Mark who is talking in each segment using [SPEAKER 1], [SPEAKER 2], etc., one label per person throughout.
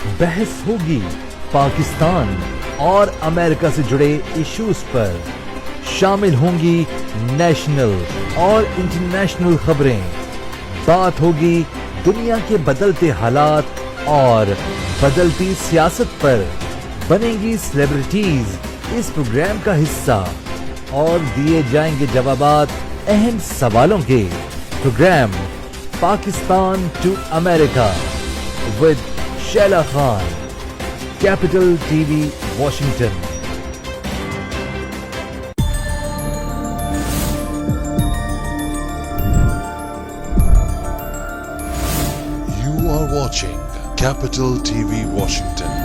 [SPEAKER 1] बहस होगी पाकिस्तान और अमेरिका से जुड़े इश्यूज पर। शामिल होंगी नेशनल और इंटरनेशनल खबरें। बात होगी दुनिया के बदलते हालात और बदलती सियासत पर। बनेंगी सेलिब्रिटीज इस प्रोग्राम का हिस्सा और दिए जाएंगे जवाबात अहम सवालों के। Programme Pakistan to America with Shaila Khan, capital TV Washington.
[SPEAKER 2] You are watching Capital TV Washington,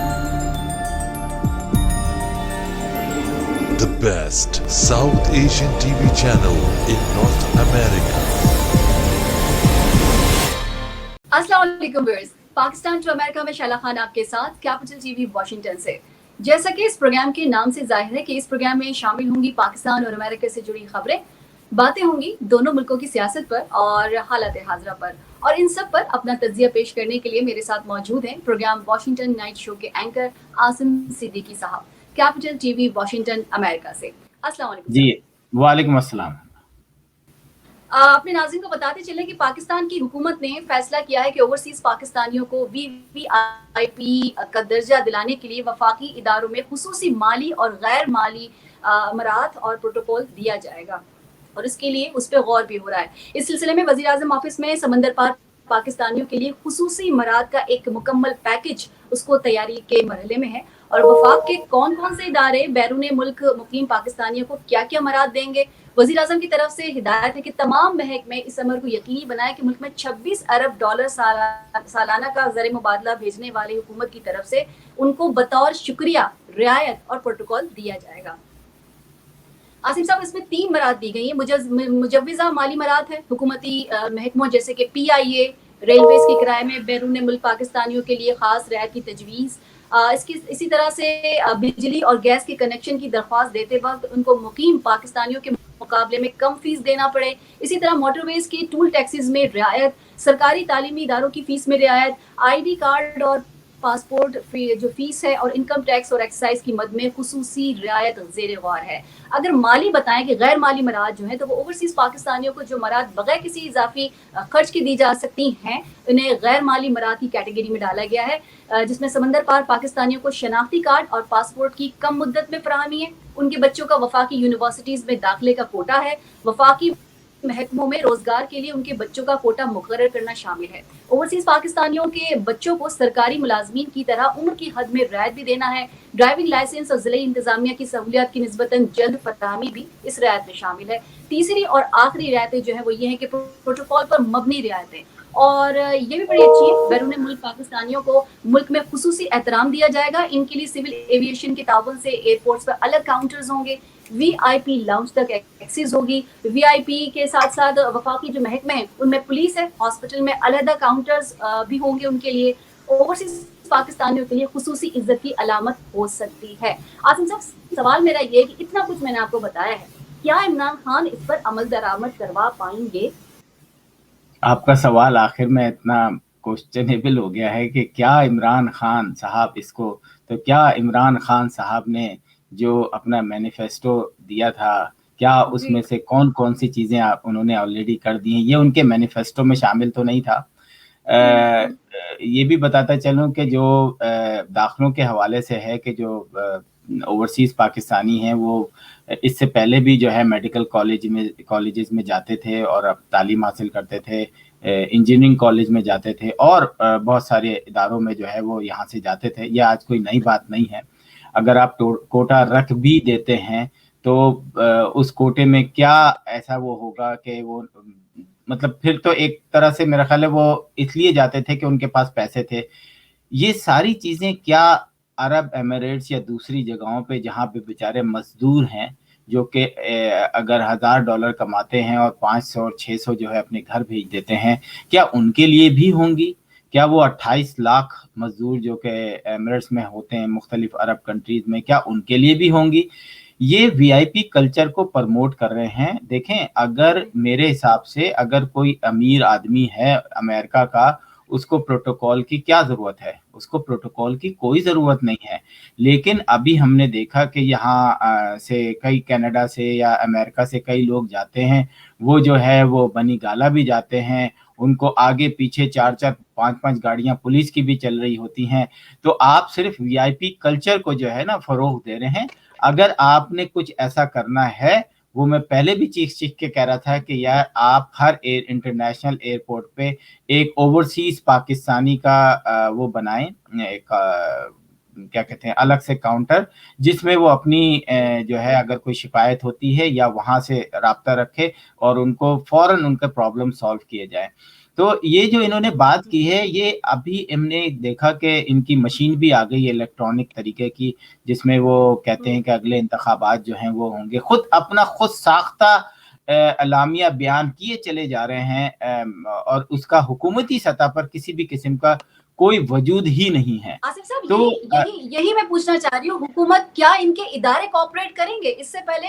[SPEAKER 2] the best South Asian TV channel in North America.
[SPEAKER 3] अस्सलाम वालेकुम व्यूअर्स, पाकिस्तान टू अमेरिका में शैला खान आपके साथ कैपिटल टीवी वॉशिंगटन से। जैसा कि इस प्रोग्राम के नाम से जाहिर है कि इस प्रोग्राम में शामिल होंगी पाकिस्तान और अमेरिका से जुड़ी खबरें। बातें होंगी दोनों मुल्कों की सियासत पर और हालात हाजरा पर, और इन सब पर अपना तज्जिया पेश करने के लिए मेरे साथ मौजूद हैं प्रोग्राम वॉशिंगटन नाइट शो के एंकर आसिम सिद्दीकी साहब, कैपिटल टीवी वॉशिंगटन अमेरिका से। अस्सलाम वालेकुम
[SPEAKER 4] जी, वालेकुम अस्सलाम।
[SPEAKER 3] अपने नाज़रीन को बताते चले कि पाकिस्तान की हुकूमत ने फैसला किया है कि ओवरसीज पाकिस्तानियों को वीवीआईपी का दर्जा दिलाने के लिए वफाकी इदारों में खुसूसी माली और गैर माली अमरात और प्रोटोकॉल दिया जाएगा, और इसके लिए उस पर गौर भी हो रहा है। इस सिलसिले में वज़ीर आज़म ऑफिस में समंदर पार पाकिस्तानियों के लिए खुसूसी मराद का एक मुकम्मल पैकेज उसको तैयारी के मरहले में है, और वफाक के कौन कौन से इदारे बैरून मुल्क मुकीम पाकिस्तानियों को क्या क्या मराद देंगे। वज़ीर आज़म की तरफ से हिदायत है कि तमाम महकमे इस अमर को यकीनी बनाए कि मुल्क में 26 अरब डॉलर सालाना का ज़र मुबादला भेजने वाली हुकूमत की तरफ से उनको बतौर शुक्रिया रियायत और प्रोटोकॉल दिया जाएगा। आसिम साहब, इसमें 3 मराद दी गई है। मुजव्विज़ा माली मराद है हुकूमती महकमों जैसे कि PIA, रेलवेज के किराए में बैरून मुल्क पाकिस्तानियों के लिए खास रियायत की तजवीज़। इसी तरह से बिजली और गैस के कनेक्शन की दरख्वास्त देते वक्त उनको मुकीम पाकिस्तानियों के मुकाबले में कम फीस देना पड़े। इसी तरह मोटरवेज की टूल टैक्सेस में रियायत, सरकारी तालीमी इदारों की फीस में रियायत, ID कार्ड और पासपोर्ट जो फीस है और इनकम टैक्स और एक्साइज की मद में खुसूसी रियायत ज़ेर गौर है। अगर माली बताएं कि गैर माली मराद जो है तो वो ओवरसीज पाकिस्तानियों को जो मराद बगैर किसी इजाफी खर्च की दी जा सकती हैं, उन्हें गैर माली मराद की कैटेगरी में डाला गया है, जिसमें समंदर पार पाकिस्तानियों को शनाख्ती कार्ड और पासपोर्ट की कम मुद्दत में फराहमी है। उनके बच्चों का वफाकी यूनिवर्सिटीज में दाखिले का कोटा है। वफाकी महकमों में रोजगार के लिए उनके बच्चों का कोटा मुकर्रर करना शामिल है। ओवरसीज पाकिस्तानियों के बच्चों को सरकारी मुलाजमीन की तरह उम्र की हद में रियायत भी देना है। ड्राइविंग लाइसेंस और जिले इंतजामिया की सहूलियात की निस्बतन जल्द फराहमी भी इस रियायत में शामिल है। तीसरी और आखिरी रियायतें जो है वो ये है कि प्रोटोकॉल पर मबनी रियायतें, और ये भी बड़ी अच्छी है। बैरून मुल्क पाकिस्तानियों को मुल्क में खुसूसी एहतराम दिया जाएगा। इनके लिए सिविल एविएशन के ताउन से एयरपोर्ट्स पर अलग काउंटर्स होंगे। VIP लाउंज तक एक्सेस होगी। VIP के साथ साथ वफाकी जो महकमे हैं उनमें पुलिस है, हॉस्पिटल में अलग काउंटर्स भी होंगे उनके लिए। ओवरसीज पाकिस्तानियों के लिए खुसूसी इज्जत की अलामत हो सकती है। आसिम साहब, सवाल मेरा ये है कि इतना कुछ मैंने आपको बताया है, क्या इमरान खान इस पर अमल दरामद करवा पाएंगे?
[SPEAKER 4] आपका सवाल आखिर में इतना क्वेश्चनेबल हो गया है कि क्या इमरान खान साहब इसको, तो क्या इमरान खान साहब ने जो अपना मैनिफेस्टो दिया था, क्या उसमें से कौन कौन सी चीज़ें उन्होंने ऑलरेडी कर दी हैं? ये उनके मैनिफेस्टो में शामिल तो नहीं था। ये भी बताता चलूँ कि जो दाखिलों के हवाले से है कि जो ओवरसीज़ पाकिस्तानी हैं वो इससे पहले भी जो है मेडिकल कॉलेजेस में जाते थे और अब तालीम हासिल करते थे, इंजीनियरिंग कॉलेज में जाते थे और बहुत सारे इदारों में जो है वो यहाँ से जाते थे। यह आज कोई नई बात नहीं है। अगर आप कोटा रख भी देते हैं तो उस कोटे में क्या ऐसा वो होगा कि वो, मतलब फिर तो एक तरह से मेरा ख्याल है वो इसलिए जाते थे कि उनके पास पैसे थे। ये सारी चीज़ें क्या अरब एमिरेट्स या दूसरी जगहों पे जहाँ पे बेचारे मजदूर हैं जो कि अगर $1000 कमाते हैं और 500 और 600 जो है अपने घर भेज देते हैं, क्या उनके लिए भी होंगी? क्या वो 28 लाख मजदूर जो कि एमिरेट्स में होते हैं मुख्तलिफ अरब कंट्रीज में, क्या उनके लिए भी होंगी? ये वीआईपी कल्चर को प्रमोट कर रहे हैं। देखें, अगर मेरे हिसाब से अगर कोई अमीर आदमी है अमेरिका का उसको प्रोटोकॉल की क्या जरूरत है, उसको प्रोटोकॉल की कोई जरूरत नहीं है। लेकिन अभी हमने देखा कि यहाँ से कई कनाडा से या अमेरिका से कई लोग जाते हैं, वो जो है वो बनी गाला भी जाते हैं, उनको आगे पीछे 4-4 5-5 गाड़ियां पुलिस की भी चल रही होती हैं। तो आप सिर्फ वीआईपी कल्चर को जो है ना फरोग दे रहे हैं। अगर आपने कुछ ऐसा करना है, वो मैं पहले भी चीख के कह रहा था कि यार आप हर इंटरनेशनल एयरपोर्ट पे एक ओवरसीज पाकिस्तानी का वो बनाएं, एक क्या कहते हैं अलग से काउंटर, जिसमें वो अपनी जो है अगर कोई शिकायत होती है या वहां से राब्ता रखे और उनको फौरन उनका प्रॉब्लम सॉल्व किए जाए। तो ये जो इन्होंने बात की है, ये अभी हमने देखा कि इनकी मशीन भी आ गई है इलेक्ट्रॉनिक तरीके की, जिसमें वो कहते हैं कि अगले इंतखाबात जो हैं वो होंगे। खुद साख्ता अलामिया बयान किए चले जा रहे हैं और उसका हुकूमती सतह पर किसी भी किस्म का कोई वजूद ही नहीं है।
[SPEAKER 3] आसिफ साहब,
[SPEAKER 4] तो
[SPEAKER 3] यही मैं पूछना चाह रही हूँ, हुकूमत क्या इनके इदारे कोऑपरेट करेंगे? इससे पहले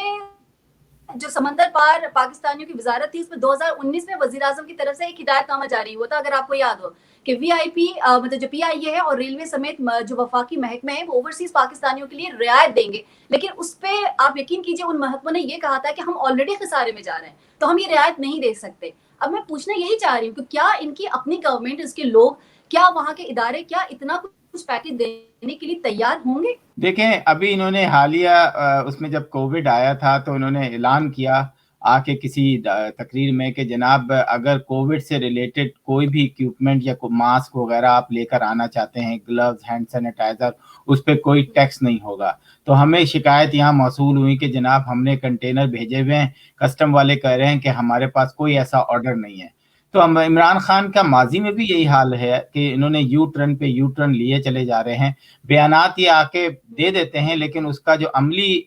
[SPEAKER 3] जो समंदर पार पाकिस्तानियों की वजारत थी, उसमें 2019 में वजीर आजम की तरफ से एक हिदायतनामा जारी हुआ था, अगर आपको याद हो, कि वीआईपी मतलब जो पीआईए है और रेलवे समेत जो वफाकी महकमे है वो ओवरसीज पाकिस्तानियों के लिए रियायत देंगे। लेकिन उस पे आप यकीन कीजिए उन महकमों ने ये कहा था कि हम ऑलरेडी खसारे में जा रहे हैं, तो हम ये रियायत नहीं दे सकते। अब मैं पूछना यही चाह रही हूँ कि क्या इनकी अपनी गवर्नमेंट, इसके लोग, क्या वहां के इदारे क्या इतना कुछ पैकेज देने के लिए तैयार होंगे?
[SPEAKER 4] देखें, अभी इन्होंने हालिया उसमें जब कोविड आया था तो इन्होंने ऐलान किया आके किसी तकरीर में कि जनाब अगर कोविड से रिलेटेड कोई भी इक्विपमेंट या कोई मास्क वगैरह आप लेकर आना चाहते हैं, ग्लव्स, हैंड सैनिटाइजर, उस पर कोई टैक्स नहीं होगा। तो हमें शिकायत यहाँ मौसूल हुई कि जनाब हमने कंटेनर भेजे हुए हैं, कस्टम वाले कह रहे हैं कि हमारे पास कोई ऐसा ऑर्डर नहीं है। तो हम इमरान खान का माजी में भी यही हाल है कि इन्होंने यू टर्न पे यू टर्न लिए चले जा रहे हैं, बयानात ये आके दे देते हैं, लेकिन उसका जो अमली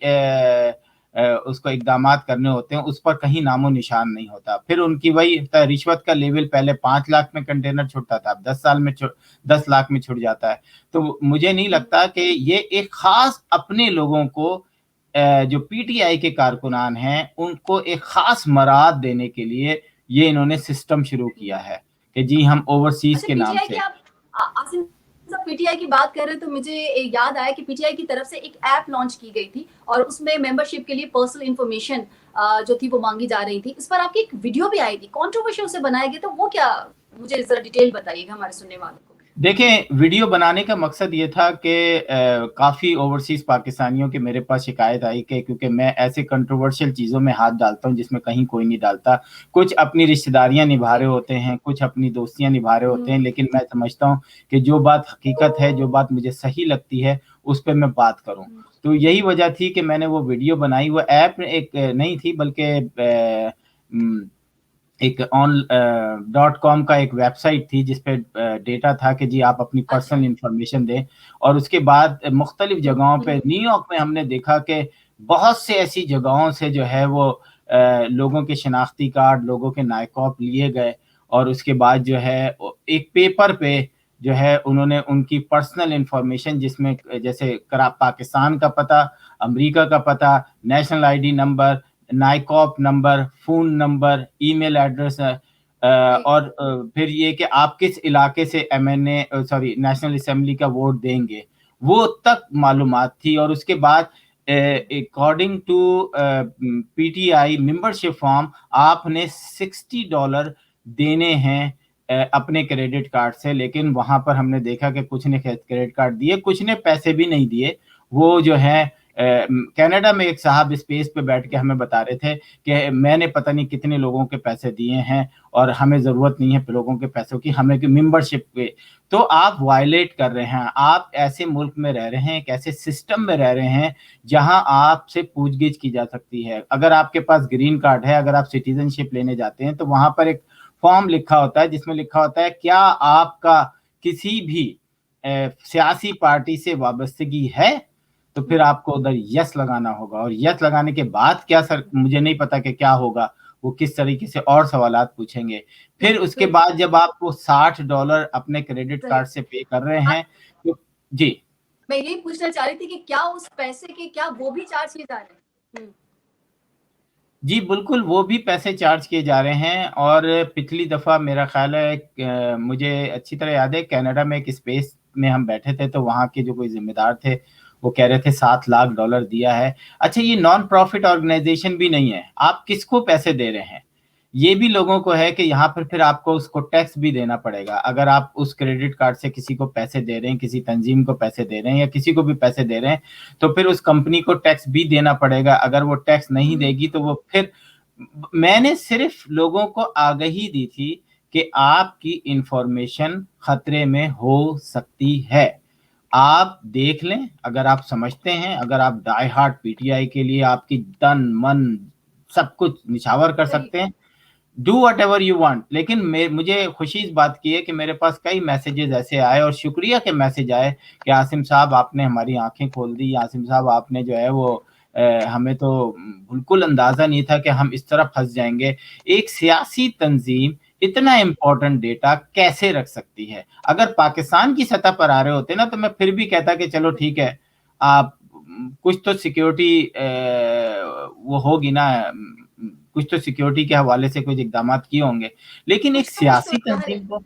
[SPEAKER 4] उसको इकदामात करने होते हैं उस पर कहीं नामो निशान नहीं होता। फिर उनकी वही रिश्वत का लेवल पहले 5 लाख में कंटेनर छुटता था, अब 10 लाख में छुट जाता है। तो मुझे नहीं लगता कि ये एक खास अपने लोगों को जो पीटीआई के कारकुनान हैं उनको एक खास मराद देने के लिए ये इन्होंने सिस्टम शुरू किया है कि जी हम ओवरसीज के नाम से।
[SPEAKER 3] आसिम साहब पीटीआई की बात कर रहे हैं तो मुझे याद आया कि पीटीआई की तरफ से एक ऐप लॉन्च की गई थी और उसमें मेंबरशिप के लिए पर्सनल इंफॉर्मेशन जो थी वो मांगी जा रही थी। इस पर आपकी एक वीडियो भी आई थी, कंट्रोवर्शियल से बनाई गई, तो वो क्या, मुझे जरा डिटेल बताइएगा हमारे सुनने वालों को।
[SPEAKER 4] देखें, वीडियो बनाने का मकसद ये था कि काफ़ी ओवरसीज पाकिस्तानियों के मेरे पास शिकायत आई कि क्योंकि मैं ऐसे कंट्रोवर्शियल चीज़ों में हाथ डालता हूं जिसमें कहीं कोई नहीं डालता। कुछ अपनी रिश्तेदारियां निभा रहे होते हैं, कुछ अपनी दोस्तियां निभा रहे होते हैं, लेकिन मैं समझता हूं कि जो बात हकीकत है, जो बात मुझे सही लगती है, उस पर मैं बात करूं। तो यही वजह थी कि मैंने वो वीडियो बनाई। वो ऐप एक नहीं थी बल्कि एक .com का एक वेबसाइट थी जिसपे डेटा था कि जी आप अपनी पर्सनल इंफॉर्मेशन दें। और उसके बाद मुख्तलिफ जगहों पे, न्यूयॉर्क में हमने देखा कि बहुत से ऐसी जगहों से जो है वो लोगों के शनाख्ती कार्ड, लोगों के नायकॉप लिए गए और उसके बाद जो है एक पेपर पे जो है उन्होंने उनकी पर्सनल इंफॉर्मेशन, जिसमें जैसे पाकिस्तान का पता, अमेरिका का पता, national ID number, NICOP number, phone number, email address और फिर ये कि आप किस इलाके से नेशनल असेंबली का वोट देंगे, वो तक मालूमात थी। और उसके बाद according to PTI membership form आपने $60 देने हैं अपने क्रेडिट कार्ड से। लेकिन वहां पर हमने देखा कि कुछ ने क्रेडिट कार्ड दिए, कुछ ने पैसे भी नहीं दिए। वो जो है कनाडा में एक साहब स्पेस पे बैठ के हमें बता रहे थे कि मैंने पता नहीं कितने लोगों के पैसे दिए हैं और हमें ज़रूरत नहीं है लोगों के पैसों की, हमें की मेंबरशिप पे। तो आप वायलेट कर रहे हैं। आप ऐसे मुल्क में रह रहे हैं, एक ऐसे सिस्टम में रह रहे हैं जहां आपसे पूछगिछ की जा सकती है। अगर आपके पास ग्रीन कार्ड है, अगर आप सिटीजनशिप लेने जाते हैं तो वहां पर एक फॉर्म लिखा होता है जिसमें लिखा होता है क्या आपका किसी भी सियासी पार्टी से वाबस्तगी है, तो फिर आपको उधर यस लगाना होगा। और यस लगाने के बाद क्या सर, मुझे नहीं पता कि क्या होगा, वो किस तरीके से और सवालात पूछेंगे। फिर उसके बाद जब आपको $60 अपने क्रेडिट कार्ड से पे कर रहे हैं तो जी
[SPEAKER 3] मैं यही पूछना चाह रही थी कि क्या उस पैसे के क्या वो भी चार्ज किए जा रहे हैं?
[SPEAKER 4] जी बिल्कुल, वो भी पैसे चार्ज किए जा रहे हैं। और पिछली दफ़ा मेरा ख़्याल है मुझे अच्छी तरह याद है, कनाडा में एक स्पेस में हम बैठे थे, तो वहाँ के जो कोई ज़िम्मेदार थे, वो कह रहे थे $7 लाख दिया है। अच्छा, ये नॉन प्रॉफ़िट ऑर्गेनाइज़ेशन भी नहीं है, आप किसको पैसे दे रहे हैं? ये भी लोगों को है कि यहाँ पर फिर आपको उसको टैक्स भी देना पड़ेगा। अगर आप उस क्रेडिट कार्ड से किसी को पैसे दे रहे हैं, किसी तंजीम को पैसे दे रहे हैं या किसी को भी पैसे दे रहे हैं, तो फिर उस कंपनी को टैक्स भी देना पड़ेगा। अगर वो टैक्स नहीं देगी तो वो फिर, मैंने सिर्फ लोगों को आगाही दी थी कि आपकी इंफॉर्मेशन खतरे में हो सकती है। आप देख लें, अगर आप समझते हैं, अगर आप डाई हार्ट पीटीआई के लिए आपकी तन मन सब कुछ निछावर कर
[SPEAKER 3] सही।
[SPEAKER 4] सकते हैं, do what ever you want. लेकिन मुझे खुशी इस बात की है कि मेरे पास कई मैसेजेस ऐसे आए और शुक्रिया के मैसेज आए कि आसिम साहब आपने हमारी आंखें खोल दी, आसिम साहब आपने जो है वो हमें तो बिल्कुल अंदाजा नहीं था कि हम इस तरह फंस जाएंगे। एक सियासी तंजीम इतना इम्पोर्टेंट डेटा कैसे रख सकती है? अगर पाकिस्तान की सतह पर आ रहे होते ना, तो मैं फिर भी कहता कि चलो ठीक है, आप कुछ तो सिक्योरिटी वो होगी ना, कुछ तो सिक्योरिटी के हवाले से कुछ इकदाम किए होंगे। लेकिन एक
[SPEAKER 3] कुछ तो
[SPEAKER 4] सियासी
[SPEAKER 3] होता है।
[SPEAKER 4] तंजीम को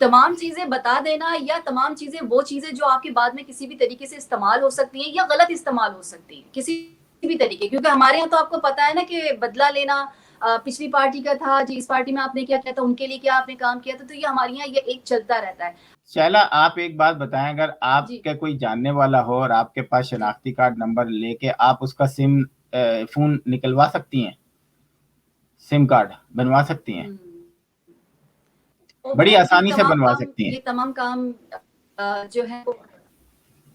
[SPEAKER 3] तमाम चीजें बता देना, या तमाम चीजें वो चीजें जो आपके बाद में किसी भी तरीके से इस्तेमाल हो सकती हैं या गलत इस्तेमाल हो सकती है किसी भी तरीके, क्योंकि हमारे यहाँ तो आपको पता है ना कि बदला लेना पिछली पार्टी का था जी, इस पार्टी में आपने क्या किया था, उनके लिए क्या आपने काम किया था, तो ये हमारे यहाँ ये एक चलता रहता है।
[SPEAKER 4] शैला, आप एक बात बताएं, अगर
[SPEAKER 3] जी
[SPEAKER 4] आपके कोई जानने वाला हो और आपके पास
[SPEAKER 3] जी
[SPEAKER 4] शनाख्ती कार्ड नंबर लेके आप उसका सिम फोन निकलवा सकती हैं, सिम कार्ड बनवा सकती हैं,
[SPEAKER 3] तो
[SPEAKER 4] बड़ी
[SPEAKER 3] वो
[SPEAKER 4] आसानी से बनवा सकती हैं।
[SPEAKER 3] ये तमाम काम जो है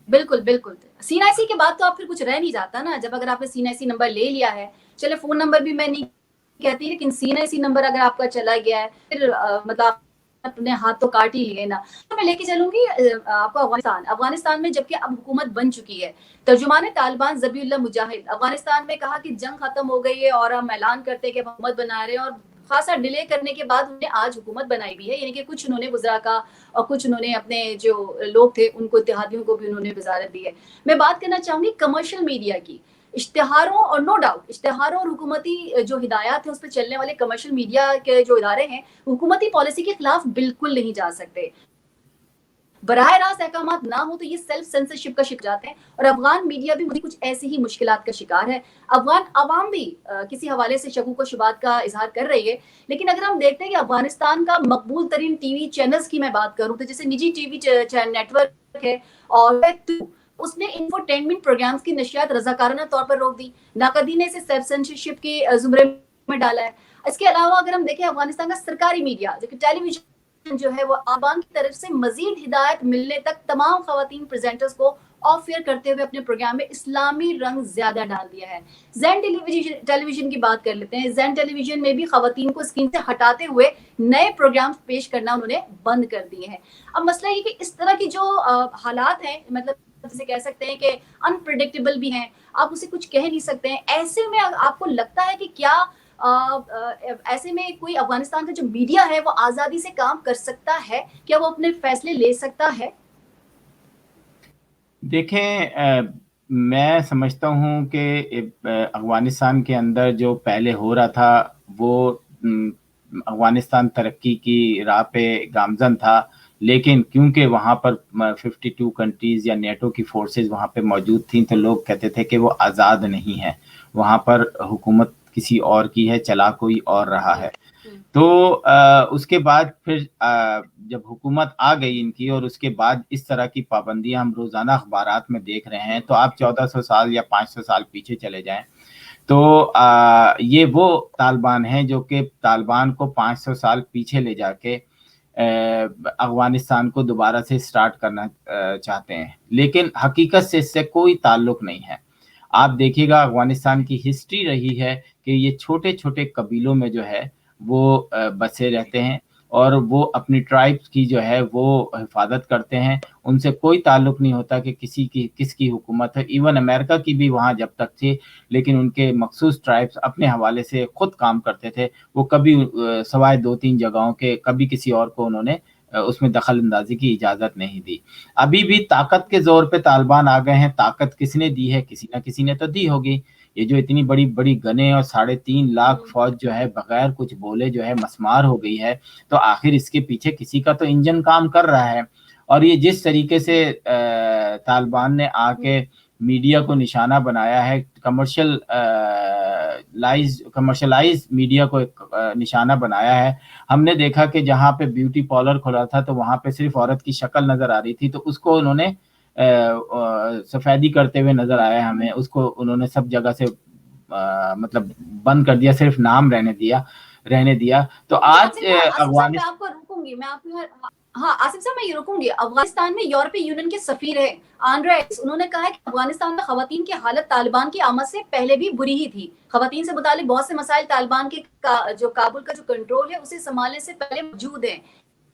[SPEAKER 3] बिल्कुल बिल्कुल। सीएनआईसी के बाद तो आप फिर कुछ रह नहीं जाता ना, जब अगर आपने सीएनआईसी नंबर ले लिया है, चले फोन नंबर भी मैं नहीं कहती, लेकिन सीएनआईसी नंबर अगर आपका चला गया है, फिर मतलब आप अपने हाथ तो काट ही लिए ना। तो मैं लेके चलूंगी आपको अफगानिस्तान में, जबकि अब हुकूमत बन चुकी है। तर्जुमान तालिबान ज़बीउल्लाह मुजाहिद अफगानिस्तान में कहा कि जंग खत्म हो गई है और हम ऐलान करते हैं कि हुकूमत बना रहे हैं, और खासा डिले करने के बाद उन्होंने आज हुकूमत बनाई भी है, यानी कि कुछ उन्होंने वज़रा का और कुछ उन्होंने अपने जो लोग थे उनको, इत्तेहादियों को भी उन्होंने वजारत दी है। मैं बात करना चाहूंगी कमर्शियल मीडिया की। इश्तिहारों और नो डाउट इश्तिहारों और हुकूमती जो हिदायत है उस पर चलने वाले कमर्शियल मीडिया के जो इदारे हैं, हुकूमती पॉलिसी के खिलाफ बिल्कुल नहीं जा सकते। बराह रास्त अहकाम ना हो तो ये सेल्फ सेंसरशिप का शिकार जाते हैं, और अफगान मीडिया भी कुछ ऐसी ही मुश्किलात का शिकार है। अफगान अवाम भी किसी हवाले से शकूक व शुबात का इजहार कर रही है। लेकिन अगर हम देखते हैं कि अफगानिस्तान का मकबूल तरीन टीवी चैनल्स की मैं बात करूं, तो जैसे निजी टीवी नेटवर्क है और उसने इंफोटेनमेंट प्रोग्राम्स की नशियात रजाकाराना तौर पर रोक दी। नाकदी ने इसे सेल्फ सेंसरशिप के जुमरे में डाला है। इसके अलावा अगर हम देखें अफगानिस्तान का सरकारी मीडिया जो कि टेलीविजन जो है, वो आवाम की तरफ से मजीद हिदायत मिलने तक तमाम खवातीन प्रेजेंटर्स को ऑफ एयर करते हुए अपने प्रोग्राम में इस्लामी रंग ज्यादा डाल दिया है। जैन टेलीविजन की बात कर लेते हैं। जैन टेलीविजन में भी खवातीन को स्क्रीन से हटाते हुए नए प्रोग्राम पेश करना उन्होंने बंद कर दिए हैं। अब मसला ये कि इस तरह की जो हालात हैं, मतलब जिसे कह सकते हैं कि अनप्रेडिक्टेबल भी हैं, आप उसे कुछ कह नहीं सकते हैं। ऐसे में आपको लगता है कि क्या ऐसे में कोई अफगानिस्तान का जो मीडिया है वो आजादी से काम कर सकता है? क्या वो अपने फैसले ले सकता है?
[SPEAKER 4] देखें, मैं समझता हूं कि अफगानिस्तान के अंदर जो पहले हो रहा था वो अफगानिस्तान तरक्की की राह पे गामजन था, लेकिन क्योंकि वहाँ पर 52 कंट्रीज़ या नेटो की फोर्सेस वहाँ पे मौजूद थीं, तो लोग कहते थे कि वो आज़ाद नहीं है, वहाँ पर हुकूमत किसी और की है, चला कोई और रहा है। तो उसके बाद फिर जब हुकूमत आ गई इनकी, और उसके बाद इस तरह की पाबंदियां हम रोज़ाना अखबारात में देख रहे हैं, तो आप 1400 साल या 500 साल पीछे चले जाएं तो ये वो तालिबान हैं जो कि तालिबान को 500 साल पीछे ले जाके अफगानिस्तान को दोबारा से स्टार्ट करना चाहते हैं, लेकिन हकीकत से इससे कोई ताल्लुक नहीं है। आप देखिएगा अफगानिस्तान की हिस्ट्री रही है कि ये छोटे छोटे कबीलों में जो है वो बसे रहते हैं, और वो अपनी ट्राइब्स की जो है वो हिफाजत करते हैं। उनसे कोई ताल्लुक नहीं होता कि किसकी हुकूमत है। इवन अमेरिका की भी वहाँ जब तक थी, लेकिन उनके मखसूस ट्राइब्स अपने हवाले से खुद काम करते थे। वो कभी सवाए 2-3 जगहों के कभी किसी और को उन्होंने उसमें दखल अंदाजी की इजाज़त नहीं दी। अभी भी ताकत के जोर पे तालिबान आ गए हैं। ताकत किसने दी है? किसी ना किसी ने तो दी होगी। ये जो इतनी बड़ी बड़ी गने और 3.5 लाख फौज जो है बगैर कुछ बोले जो है मसमार हो गई है, तो आखिर इसके पीछे किसी का तो इंजन काम कर रहा है। और ये जिस तरीके से तालिबान ने आके मीडिया को निशाना बनाया है, कमर्शलाइज मीडिया को एक निशाना बनाया है। हमने देखा कि जहाँ पे ब्यूटी पार्लर खुला था तो वहां पे सिर्फ औरत की शक्ल नजर आ रही थी, तो उसको उन्होंने सफेदी करते हुए नजर आया हमें, उसको उन्होंने सब जगह से मतलब बंद कर दिया, सिर्फ नाम रहने दिया। तो आज
[SPEAKER 3] अफगानिस्तान मैं आपको रुकूंगी, मैं आपको हाँ आसिफ साहब मैं ये रुकूंगी। अफगानिस्तान में यूरोपीय यूनियन के सफीर है आंड्रेस, उन्होंने कहा है कि अफगानिस्तान में खवातीन की हालत तालिबान की आमद से पहले भी बुरी ही थी। खवातीन से मुतालिक बहुत से मसाइल तालिबान के जो काबुल का जो कंट्रोल है उसे संभालने से पहले मौजूद है।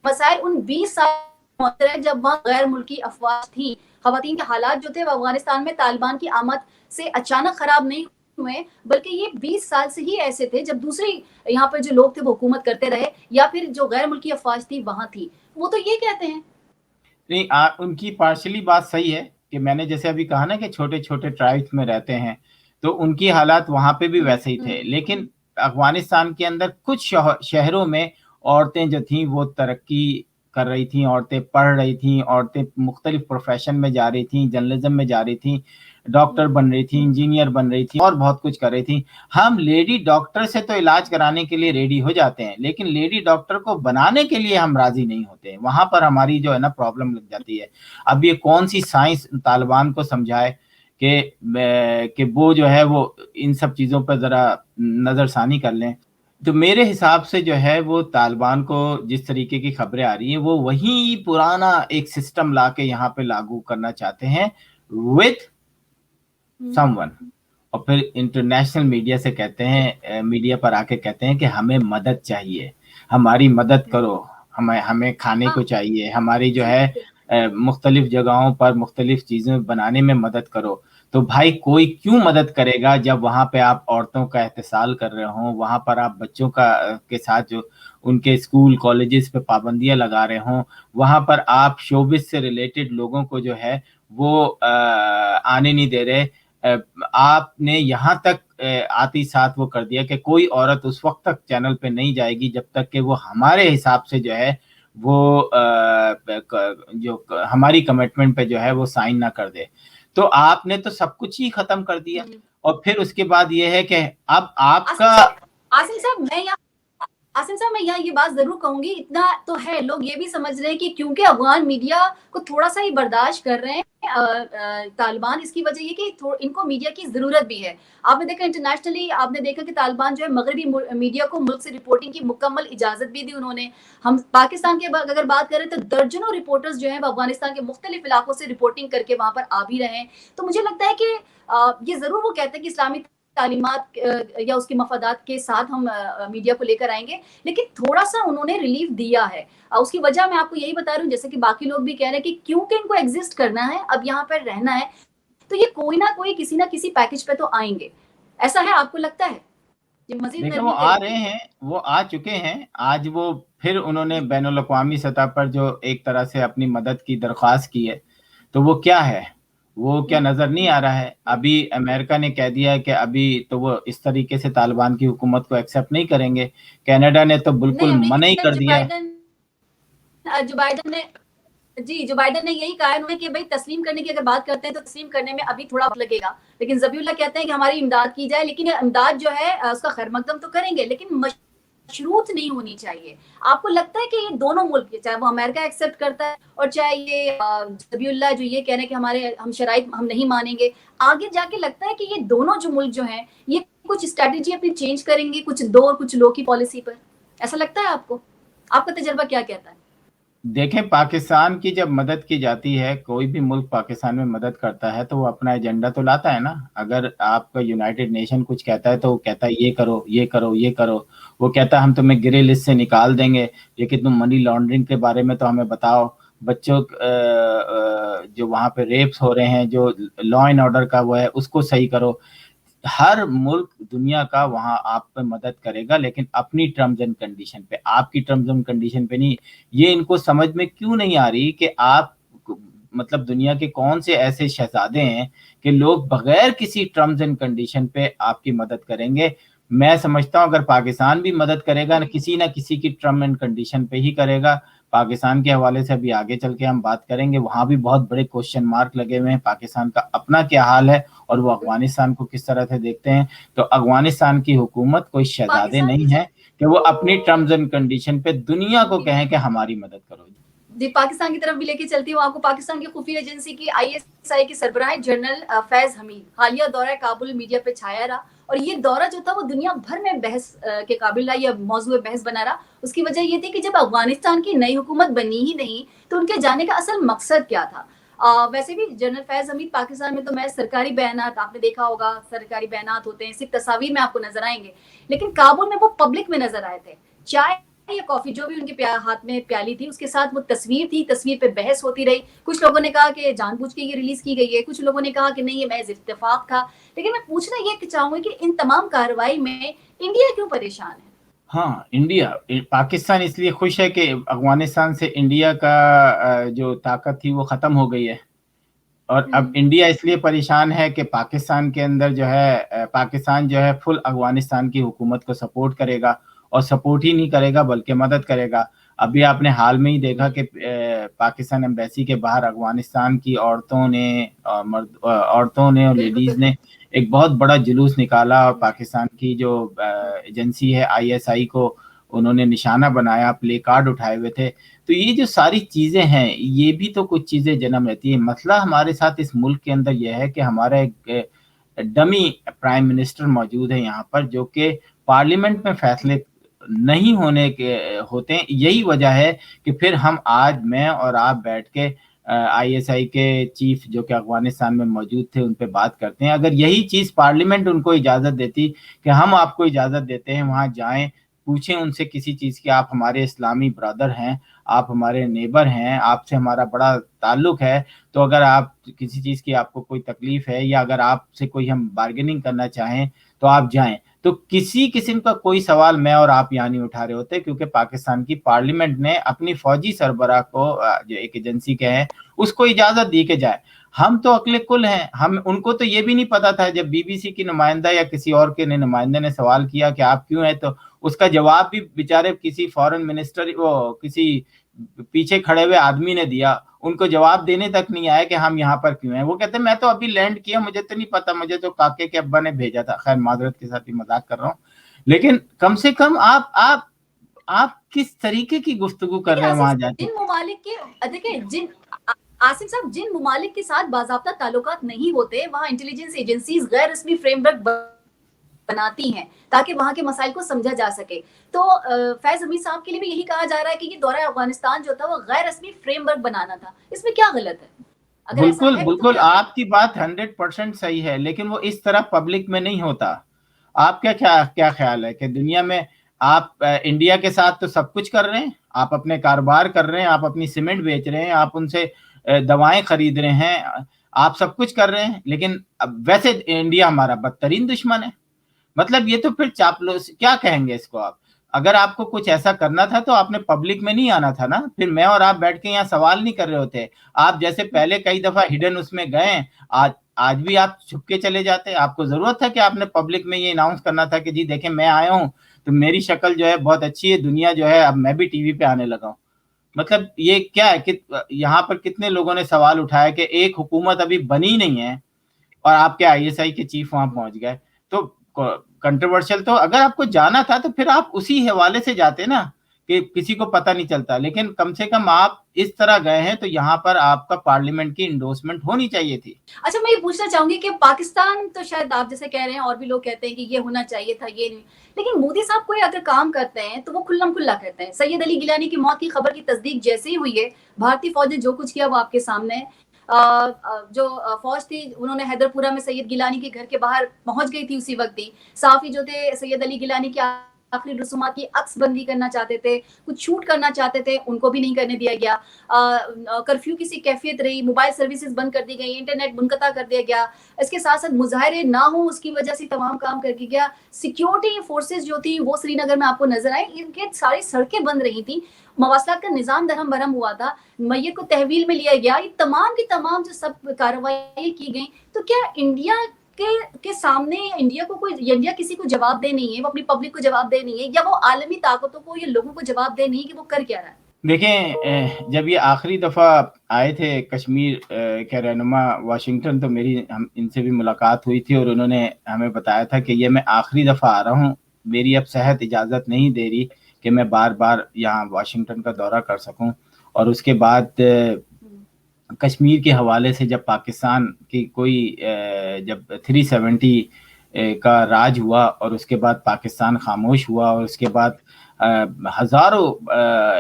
[SPEAKER 3] मसाइल उन 20 साल जब वहाँ गैर मुल्की अफवाज थी। खवातीन के हालात जो थे वो अफगानिस्तान में तालिबान की आमद से अचानक खराब नहीं हुए, बल्कि ये 20 साल से ही ऐसे थे जब दूसरी यहाँ पर जो लोग थे वो हुकूमत करते रहे, या फिर जो गैर मुल्की अफवाज थी वहां थी। वो तो ये कहते हैं
[SPEAKER 4] नहीं, उनकी पार्शली बात सही है कि मैंने जैसे अभी कहा ना कि छोटे छोटे ट्राइब्स में रहते हैं, तो उनकी हालात वहां पे भी वैसे ही थे। लेकिन अफगानिस्तान के अंदर कुछ शहरों में औरतें जो थी वो तरक्की कर रही थी, औरतें पढ़ रही थी, औरतें मुख्तलिफ प्रोफेशन में जा रही थी, जर्नलिज्म में जा रही थी, डॉक्टर बन रही थी, इंजीनियर बन रही थी और बहुत कुछ कर रही थी। हम लेडी डॉक्टर से तो इलाज कराने के लिए रेडी हो जाते हैं, लेकिन लेडी डॉक्टर को बनाने के लिए हम राजी नहीं होते। वहां पर हमारी जो है ना प्रॉब्लम लग जाती है। अब ये कौन सी साइंस तालिबान को समझाए कि वो जो है वो इन सब चीजों पर जरा नजरसानी कर लें। तो मेरे हिसाब से जो है वो तालिबान को जिस तरीके की खबरें आ रही हैं वो वही पुराना एक सिस्टम ला के यहाँ पे लागू करना चाहते हैं विथ समवन, और फिर इंटरनेशनल मीडिया से कहते हैं, मीडिया पर आके कहते हैं कि हमें मदद चाहिए, हमारी मदद करो, हमें खाने को चाहिए, हमारी जो है मुख्तलिफ जगहों पर मुख्तलिफ चीजें बनाने में मदद करो। तो भाई कोई क्यों मदद करेगा जब वहां पे आप औरतों का एहतसाल कर रहे हो, वहां पर आप बच्चों के साथ जो उनके स्कूल कॉलेजेस पे पाबंदियां लगा रहे हो, वहां पर आप शोबिस से रिलेटेड लोगों को जो है वो आने नहीं दे रहे। आपने यहाँ तक आती साथ वो कर दिया कि कोई औरत उस वक्त तक चैनल पे नहीं जाएगी जब तक कि वो हमारे हिसाब से जो है वो जो हमारी कमिटमेंट पे जो है वो साइन ना कर दे। तो आपने तो सब कुछ ही खत्म कर दिया। और फिर उसके बाद ये है कि अब आपका
[SPEAKER 3] आसिम साहब मैं यहाँ ये बात जरूर कहूंगी, इतना तो है, लोग ये भी समझ रहे हैं कि क्योंकि अफगान मीडिया को थोड़ा सा ही बर्दाश्त कर रहे हैं तालिबान, इसकी वजह ये कि इनको मीडिया की जरूरत भी है। आपने देखा इंटरनेशनली, आपने देखा कि तालिबान जो है मगरबी मीडिया को मुल्क से रिपोर्टिंग की मुकम्मल इजाजत भी दी उन्होंने। हम पाकिस्तान के अगर बात करें तो दर्जनों रिपोर्टर्स जो है वो अफगानिस्तान के मुख्तलिफ इलाकों से रिपोर्टिंग करके वहां पर आ भी रहे हैं। तो मुझे लगता है कि ये जरूर वो कहते हैं कि इस्लामी तालीमात या उसके मफादात के साथ हम मीडिया को लेकर आएंगे, लेकिन थोड़ा सा उन्होंने रिलीफ दिया है। उसकी वजह मैं आपको यही बता रही हूँ, जैसे कि बाकी लोग भी कह रहे हैं कि क्योंकि इनको एग्जिस्ट करना है, अब यहाँ पर रहना है, तो ये कोई ना कोई किसी ना किसी पैकेज पे तो आएंगे। ऐसा है, आपको लगता है?
[SPEAKER 4] देखो वो आ रहे हैं, वो आ चुके हैं। आज वो फिर उन्होंने बैनुल अक़वामी सतह पर जो एक तरह से अपनी मदद की दरख्वास्त की है, तो वो क्या है, वो क्या नजर नहीं आ रहा है? अभी अमेरिका ने कह दिया है कि अभी तो वो इस तरीके से तालिबान की हुकूमत को एक्सेप्ट नहीं करेंगे। कनाडा ने तो बिल्कुल मना ही कर दिया है।
[SPEAKER 3] जो बाइडन ने यही कहा है कि भाई तस्लीम करने की अगर बात करते हैं तो तस्लीम करने में अभी थोड़ा वक्त लगेगा, लेकिन ज़बीउल्लाह कहते हैं कि हमारी इमदाद की जाए, लेकिन इमदाद जो है उसका खैर मकदम तो करेंगे, लेकिन मशरूत नहीं होनी चाहिए। आपको लगता है कि ये दोनों मुल्क, चाहे वो अमेरिका एक्सेप्ट करता है और चाहे ये ज़बीउल्लाह जो ये कह रहे हैं कि हम शराइत हम नहीं मानेंगे, आगे जाके लगता है कि ये दोनों जो मुल्क जो हैं ये कुछ स्ट्रैटेजी अपनी चेंज करेंगे, कुछ दो और कुछ लो की पॉलिसी पर? ऐसा लगता है आपको? आपका तजर्बा क्या कहता है?
[SPEAKER 4] देखें, पाकिस्तान की जब मदद की जाती है, कोई भी मुल्क पाकिस्तान में मदद करता है तो वो अपना एजेंडा तो लाता है ना। अगर आपका यूनाइटेड नेशन कुछ कहता है तो वो कहता है ये करो, ये करो, ये करो। वो कहता है हम तुम्हें ग्रे लिस्ट से निकाल देंगे, लेकिन तुम मनी लॉन्ड्रिंग के बारे में तो हमें बताओ, बच्चों जो वहाँ पे रेप्स हो रहे हैं, जो लॉ एंड ऑर्डर का वो है उसको सही करो। हर मुल्क दुनिया का वहां आप पे मदद करेगा, लेकिन अपनी टर्म्स एंड कंडीशन पे, आपकी टर्म्स एंड कंडीशन पे नहीं। ये इनको समझ में क्यों नहीं आ रही कि आप मतलब दुनिया के कौन से ऐसे शहजादे हैं कि लोग बगैर किसी टर्म्स एंड कंडीशन पे आपकी मदद करेंगे। मैं समझता हूं अगर पाकिस्तान भी मदद करेगा ना किसी की टर्म एंड कंडीशन पे ही करेगा। पाकिस्तान के हवाले से अभी आगे चल के हम बात करेंगे, वहां भी बहुत बड़े क्वेश्चन मार्क लगे हुए हैं, पाकिस्तान का अपना क्या हाल है और वो अफगानिस्तान को किस तरह से देखते हैं। तो अफगानिस्तान की हुकूमत कोई शहजादे नहीं है कि वो अपनी टर्म्स एंड कंडीशन पे दुनिया को कहें कि हमारी मदद करो।
[SPEAKER 3] जी, पाकिस्तान की तरफ भी लेके चलती हूँ आपको। पाकिस्तान की खुफिया एजेंसी की आईएसआई की सरबराह जनरल फैज हमीद हालिया दौरा काबुल मीडिया पे छाया रहा, और ये दौरा जो था वो दुनिया भर में बहस के काबिल रहा, या मौजूद बहस बना रहा। उसकी वजह ये थी कि जब अफगानिस्तान की नई हुकूमत बनी ही नहीं तो उनके जाने का असल मकसद क्या था। वैसे भी जनरल फैज हमीद पाकिस्तान में तो मैं सरकारी बयानात, आपने देखा होगा सरकारी बयानात होते हैं, सिर्फ तस्वीर में आपको नजर आएंगे, लेकिन काबुल में वो पब्लिक में नजर आए थे। चाय या कॉफी जो भी उनके हाथ में प्याली थी उसके साथ वो तस्वीर थी, तस्वीर पे बहस होती रही। कुछ लोगों ने कहा कि जानबूझ के ये रिलीज की गई है, कुछ लोगों ने कहा कि नहीं ये महज इत्तेफाक था। लेकिन मैं पूछना ये चाहूंगी कि इन तमाम कार्रवाई में इंडिया क्यों परेशान है?
[SPEAKER 4] हाँ, इंडिया पाकिस्तान इसलिए खुश है कि अफगानिस्तान से इंडिया का जो ताकत थी वो खत्म हो गई है, और अब इंडिया इसलिए परेशान है कि पाकिस्तान के अंदर जो है पाकिस्तान जो है फुल अफगानिस्तान की हुकूमत को सपोर्ट करेगा, और सपोर्ट ही नहीं करेगा बल्कि मदद करेगा। अभी आपने हाल में ही देखा कि पाकिस्तान एम्बेसी के बाहर अफगानिस्तान की औरतों ने और लेडीज ने एक बहुत बड़ा जुलूस निकाला, और पाकिस्तान की जो एजेंसी है आईएसआई को उन्होंने निशाना बनाया, प्ले कार्ड उठाए हुए थे। तो ये जो सारी चीजें हैं ये भी तो कुछ चीजें जन्म लेती है। मसला हमारे साथ इस मुल्क के अंदर यह है कि हमारा एक डमी प्राइम मिनिस्टर मौजूद है यहाँ पर, जो कि पार्लियामेंट में फैसले नहीं होते हैं। यही वजह है कि फिर मैं और आप बैठ के आईएसआई के चीफ जो कि अफगानिस्तान में मौजूद थे उन पे बात करते हैं। अगर यही चीज पार्लियामेंट उनको इजाजत देती कि हम आपको इजाजत देते हैं वहां जाएं, पूछें उनसे किसी चीज की, आप हमारे इस्लामी ब्रदर हैं, आप हमारे नेबर हैं, आपसे हमारा बड़ा ताल्लुक है, तो अगर आप किसी चीज की आपको कोई तकलीफ है या अगर आपसे कोई हम बार्गेनिंग करना चाहें तो आप जाएं। तो किसी किस्म का कोई सवाल मैं और आप यहाँ नहीं उठा रहे होते, क्योंकि पाकिस्तान की पार्लियामेंट ने अपनी फौजी सरबराह को जो एक एजेंसी के हैं उसको इजाजत दी के जाए। हम तो अकले कुल हैं, हम उनको तो ये भी नहीं पता था जब बीबीसी की नुमाइंदा या किसी और के नुमाइंदे ने सवाल किया कि आप क्यों हैं, तो उसका जवाब भी बेचारे किसी फॉरेन मिनिस्टर किसी पीछे खड़े हुए आदमी ने दिया। उनको जवाब देने तक नहीं आया कि हम यहाँ पर क्यों हैं। वो कहते हैं मैं तो अभी लैंड किया, मुझे तो नहीं पता, मुझे तो काके के अब्बा ने भेजा था। खैर माजरत के साथ ही मजाक कर रहा हूँ, लेकिन कम से कम आप किस तरीके की गुफ्तगू कर रहे हैं वहां जाके।
[SPEAKER 3] जिन ममालिक के देखिए आसिफ साहब, जिन ममालिक के साथ बाज़ाब्ता ताल्लुकात नहीं होते वहां इंटेलिजेंस एजेंसीज गैर रस्मी फ्रेमवर्क बनाती हैं ताकि वहां के मसाइल को समझा जा सके। तो फैज हमीद साहब के लिए भी यही कहा जा रहा है कि ये दौरा अफगानिस्तान जो था वो गैर रस्मी फ्रेमवर्क बनाना था। इसमें क्या गलत है? अगर
[SPEAKER 4] बिल्कुल
[SPEAKER 3] है,
[SPEAKER 4] बिल्कुल
[SPEAKER 3] तो
[SPEAKER 4] आपकी बात 100% सही है, लेकिन वो इस तरह पब्लिक में नहीं होता। आप क्या ख्याल है कि दुनिया में आप इंडिया के साथ तो सब कुछ कर रहे हैं, आप अपने कारोबार कर रहे हैं, आप अपनी सीमेंट बेच रहे हैं, आप उनसे दवाएं खरीद रहे हैं, आप सब कुछ कर रहे हैं, लेकिन अब वैसे इंडिया हमारा बदतरीन दुश्मन है। मतलब ये तो फिर चापलूस क्या कहेंगे इसको आप। अगर आपको कुछ ऐसा करना था तो आपने पब्लिक में नहीं आना था ना, फिर मैं और आप बैठ के यहाँ सवाल नहीं कर रहे होते। आप जैसे पहले कई दफा हिडन उसमें गए, आज भी आप छुप के चले जाते। आपको जरूरत था कि आपने पब्लिक में ये अनाउंस करना था कि जी देखें मैं आया हूँ, तो मेरी शक्ल जो है बहुत अच्छी है, दुनिया जो है अब मैं भी टीवी पे आने लगा हूँ। मतलब ये क्या है कि यहाँ पर कितने लोगों ने सवाल उठाया कि एक हुकूमत अभी बनी नहीं है और आपके आईएसआई के चीफ वहां पहुंच गए। तो कंट्रोवर्शियल, तो अगर आपको जाना था तो फिर आप उसी हवाले से जाते ना कि किसी को पता नहीं चलता, लेकिन कम से कम आप इस तरह गए हैं तो यहाँ पर आपका पार्लियामेंट की इंडोर्समेंट होनी चाहिए थी।
[SPEAKER 3] अच्छा, मैं ये पूछना चाहूंगी कि पाकिस्तान तो शायद आप जैसे कह रहे हैं और भी लोग कहते हैं कि ये होना चाहिए था, ये नहीं, लेकिन मोदी साहब कोई अगर काम करते हैं तो वो खुल्लम खुल्ला करते हैं। सैयद अली गिलानी की मौत की खबर की तस्दीक जैसे ही हुई है, भारतीय फौज ने जो कुछ किया वो आपके सामने है। जो फौज थी उन्होंने हैदरपुरा में सैयद गिलानी के घर के बाहर पहुंच गई थी, उसी वक्त ही साफी जो थे सैयद अली गिलानी के आखिरी रसूमात की अक्सबंदी करना चाहते थे, कुछ छूट करना चाहते थे, उनको भी नहीं करने दिया गया। कर्फ्यू की सी कैफियत रही, मोबाइल सर्विसेज बंद कर दी गई, इंटरनेट मुनक़ता कर दिया गया। इसके साथ-साथ मुज़ाहरे ना हो उसकी वजह से तमाम काम कर दिया गया। सिक्योरिटी फोर्सेस जो थी वो श्रीनगर में आपको नज़र आई, इनके सारी सड़कें बंद रही थी, मवासलात का निज़ाम दरहम-बरहम हुआ था, मैयत को तहवील में लिया गया। ये तमाम की तमाम जो सब कार्रवाई की गई, तो क्या इंडिया के सामने इंडिया को कोई इंडिया किसी को जवाब दे नहीं है, वो अपनी पब्लिक को जवाब दे नहीं है, या वो आलमी ताकतों को या लोगों को जवाब दे नहीं है कि वो कर क्या रहा है?
[SPEAKER 4] देखें, जब ये आखिरी दफ़ा आए थे कश्मीर के रहनुमा वाशिंगटन, तो मेरी हम इनसे भी मुलाकात हुई थी और उन्होंने हमें बताया था कि ये मैं आखिरी दफ़ा आ रहा हूँ, मेरी अब सेहत इजाज़त नहीं दे रही कि मैं बार बार यहाँ वाशिंगटन का दौरा कर सकूँ। और उसके बाद कश्मीर के हवाले से जब पाकिस्तान की कोई जब 370 का राज हुआ और उसके बाद पाकिस्तान खामोश हुआ और उसके बाद हज़ारों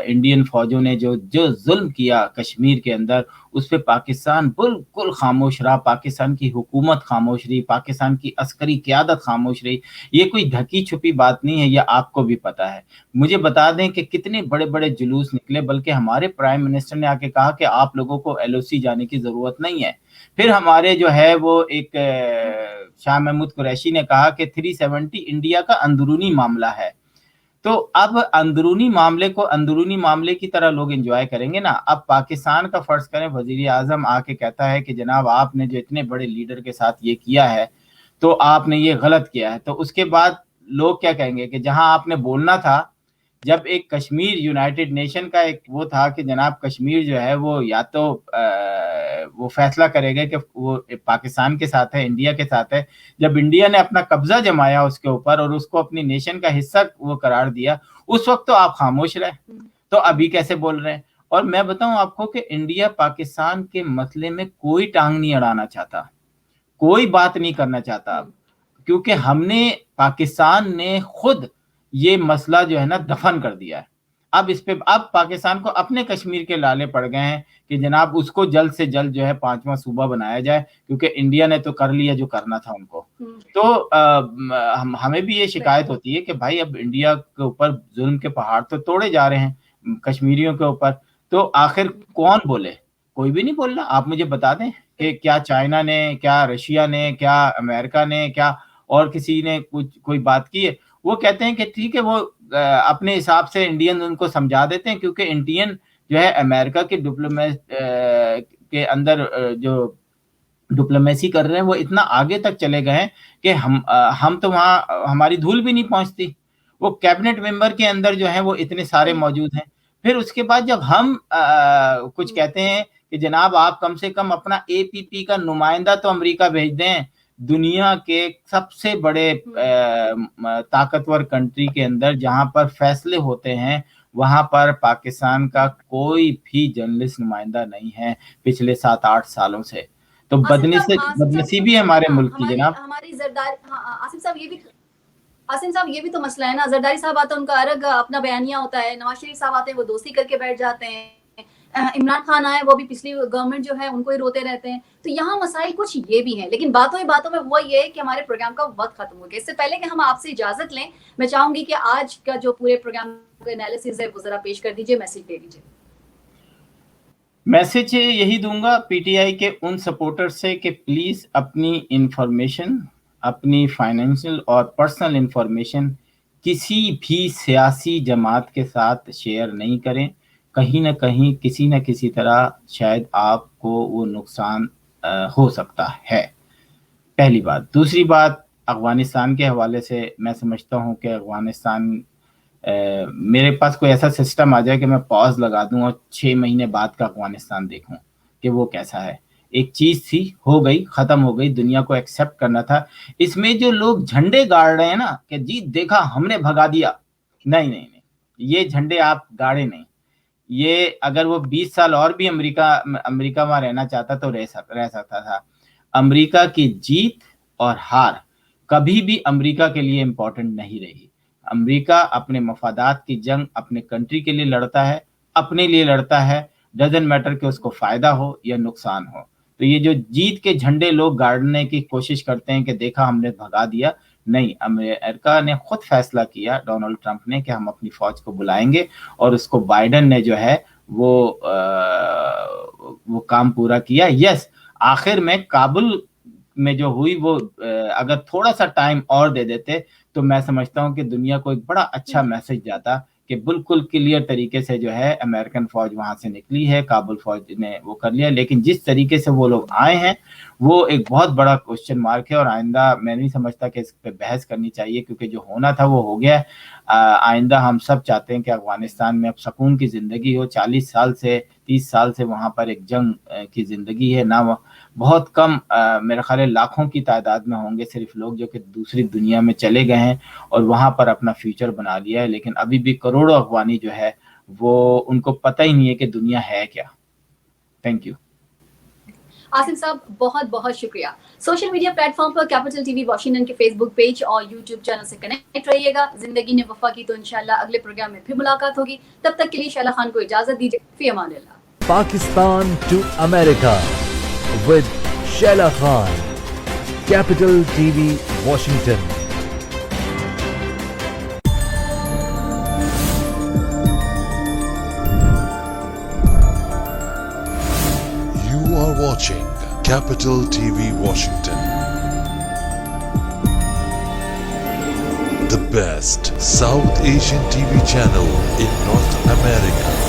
[SPEAKER 4] इंडियन फ़ौजों ने जो जुल्म किया कश्मीर के अंदर, उस पे पाकिस्तान बिल्कुल खामोश रहा, पाकिस्तान की हुकूमत खामोश रही, पाकिस्तान की अस्करी क़यादत खामोश रही। ये कोई ढकी छुपी बात नहीं है, ये आपको भी पता है। मुझे बता दें कि कितने बड़े-बड़े जुलूस निकले, बल्कि हमारे प्राइम मिनिस्टर ने आके कहा कि आप लोगों को LOC जाने की ज़रूरत नहीं है। फिर हमारे जो है वो एक शाह महमूद कुरैशी ने कहा कि 370 इंडिया का अंदरूनी मामला है। तो अब अंदरूनी मामले को अंदरूनी मामले की तरह लोग एंजॉय करेंगे ना। अब पाकिस्तान का फर्ज करें वजीर आजम आके कहता है कि जनाब आपने जो इतने बड़े लीडर के साथ ये किया है तो आपने ये गलत किया है, तो उसके बाद लोग क्या कहेंगे कि जहां आपने बोलना था, जब एक कश्मीर यूनाइटेड नेशन का एक वो था कि जनाब कश्मीर जो है वो या तो वो फैसला करेगा कि वो पाकिस्तान के साथ है, इंडिया के साथ है। जब इंडिया ने अपना कब्जा जमाया उसके ऊपर और उसको अपनी नेशन का हिस्सा वो करार दिया, उस वक्त तो आप खामोश रहे, तो अभी कैसे बोल रहे हैं? और मैं बताऊं आपको कि इंडिया पाकिस्तान के मसले में कोई टांग नहीं अड़ाना चाहता, कोई बात नहीं करना चाहता, क्योंकि हमने पाकिस्तान ने खुद ये मसला जो है ना दफन कर दिया है। अब इस पे अब पाकिस्तान को अपने कश्मीर के लाले पड़ गए हैं कि जनाब उसको जल्द से जल्द जो है 5वां सूबा बनाया जाए, क्योंकि इंडिया ने तो कर लिया जो करना था उनको। तो हमें भी ये शिकायत होती है कि भाई अब इंडिया के ऊपर जुल्म के पहाड़ तो तोड़े जा रहे हैं कश्मीरियों के ऊपर, तो आखिर कौन बोले? कोई भी नहीं बोल रहा। आप मुझे बता दें कि क्या चाइना ने, क्या रशिया ने, क्या अमेरिका ने, क्या और किसी ने कोई बात की है? वो कहते हैं कि ठीक है, वो अपने हिसाब से इंडियन उनको समझा देते हैं, क्योंकि इंडियन जो है अमेरिका के के अंदर जो डिप्लोमेसी कर रहे हैं वो इतना आगे तक चले गए हैं कि हम तो वहाँ हमारी धूल भी नहीं पहुंचती। वो कैबिनेट मेंबर के अंदर जो है वो इतने सारे मौजूद हैं। फिर उसके बाद जब हम कुछ कहते हैं कि जनाब आप कम से कम अपना APP का नुमाइंदा तो अमेरिका भेज दें, दुनिया के सबसे बड़े ताकतवर कंट्री के अंदर जहां पर फैसले होते हैं, वहां पर पाकिस्तान का कोई भी जर्नलिस्ट नुमाइंदा नहीं है पिछले 7-8 सालों से। तो बदनसीबी है हमारे मुल्क की जनाब।
[SPEAKER 3] हमारी जरदारी, आसिम साहब ये भी तो मसला है ना। जरदारी साहब आते हैं, उनका अलग अपना बयानिया होता है, नवाज शरीफ साहब आते हैं वो दोस्ती करके बैठ जाते हैं, इमरान खान आए वो भी पिछली गवर्नमेंट जो है उनको ही रोते रहते हैं। तो यहाँ मसाइल कुछ ये भी हैं, लेकिन बातों में हुआ ये है कि हमारे प्रोग्राम का वक्त खत्म हो गया। इससे पहले कि हम आपसे इजाजत लें, मैं चाहूंगी कि आज का जो पूरे प्रोग्राम का एनालिसिस है वो जरा पेश कर दीजिए, मैसेज दे दीजिए।
[SPEAKER 4] मैसेज यही दूंगा PTI के उन सपोर्टर से कि प्लीज अपनी इंफॉर्मेशन, अपनी फाइनेंशियल और पर्सनल इंफॉर्मेशन किसी भी सियासी जमात के साथ शेयर नहीं करें। कहीं ना कहीं किसी न किसी तरह शायद आपको वो नुकसान हो सकता है, पहली बात। दूसरी बात, अफगानिस्तान के हवाले से मैं समझता हूँ कि अफगानिस्तान मेरे पास कोई ऐसा सिस्टम आ जाए कि मैं पॉज लगा दूं और 6 महीने बाद का अफगानिस्तान देखूं कि वो कैसा है। एक चीज थी, हो गई, खत्म हो गई, दुनिया को एक्सेप्ट करना था। इसमें जो लोग झंडे गाड़ रहे हैं ना कि जी देखा हमने भगा दिया, नहीं नहीं नहीं, ये झंडे आप गाड़े नहीं। ये अगर वो 20 साल और भी अमेरिका वहां रहना चाहता तो रह सकता था। अमेरिका की जीत और हार कभी भी अमेरिका के लिए इंपॉर्टेंट नहीं रही। अमेरिका अपने मफादात की जंग अपने कंट्री के लिए लड़ता है, अपने लिए लड़ता है, डजंट मैटर कि उसको फायदा हो या नुकसान हो। तो ये जो जीत के झंडे लोग गाड़ने की कोशिश करते हैं कि देखा हमने भगा दिया, नहीं, अमेरिका ने खुद फैसला किया, डोनाल्ड ट्रंप ने, कि हम अपनी फौज को बुलाएंगे और उसको बाइडेन ने जो है वो काम पूरा किया। यस, आखिर में काबुल में जो हुई वो अगर थोड़ा सा टाइम और दे देते तो मैं समझता हूं कि दुनिया को एक बड़ा अच्छा मैसेज जाता कि बिल्कुल क्लियर तरीके से जो है अमेरिकन फौज वहां से निकली है, काबुल फौज ने वो कर लिया। लेकिन जिस तरीके से वो लोग आए हैं वो एक बहुत बड़ा क्वेश्चन मार्क है और आइंदा मैं नहीं समझता कि इस पे बहस करनी चाहिए, क्योंकि जो होना था वो हो गया। आइंदा हम सब चाहते हैं कि अफगानिस्तान में अब सुकून की ज़िंदगी हो। 40 साल से 30 साल से वहाँ पर एक जंग की ज़िंदगी है ना। बहुत कम मेरे ख्याल है लाखों की तादाद में होंगे सिर्फ लोग जो कि दूसरी दुनिया में चले गए हैं और वहाँ पर अपना फ्यूचर बना लिया है। लेकिन अभी भी करोड़ों अफगानी जो है वो उनको पता ही नहीं है कि दुनिया है क्या। थैंक यू
[SPEAKER 3] आसिम साहब, बहुत बहुत शुक्रिया। सोशल मीडिया प्लेटफॉर्म पर कैपिटल टीवी वॉशिंगटन के फेसबुक पेज और यूट्यूब चैनल से कनेक्ट रहिएगा। जिंदगी ने वफा की तो इंशाल्लाह अगले प्रोग्राम में फिर मुलाकात होगी। तब तक के लिए शैला खान को इजाजत दीजिए। फी अमानिल्लाह।
[SPEAKER 1] Pakistan to America with Shaila Khan, capital TV Washington.
[SPEAKER 2] You are watching Capital TV Washington. The best South Asian TV channel in North America.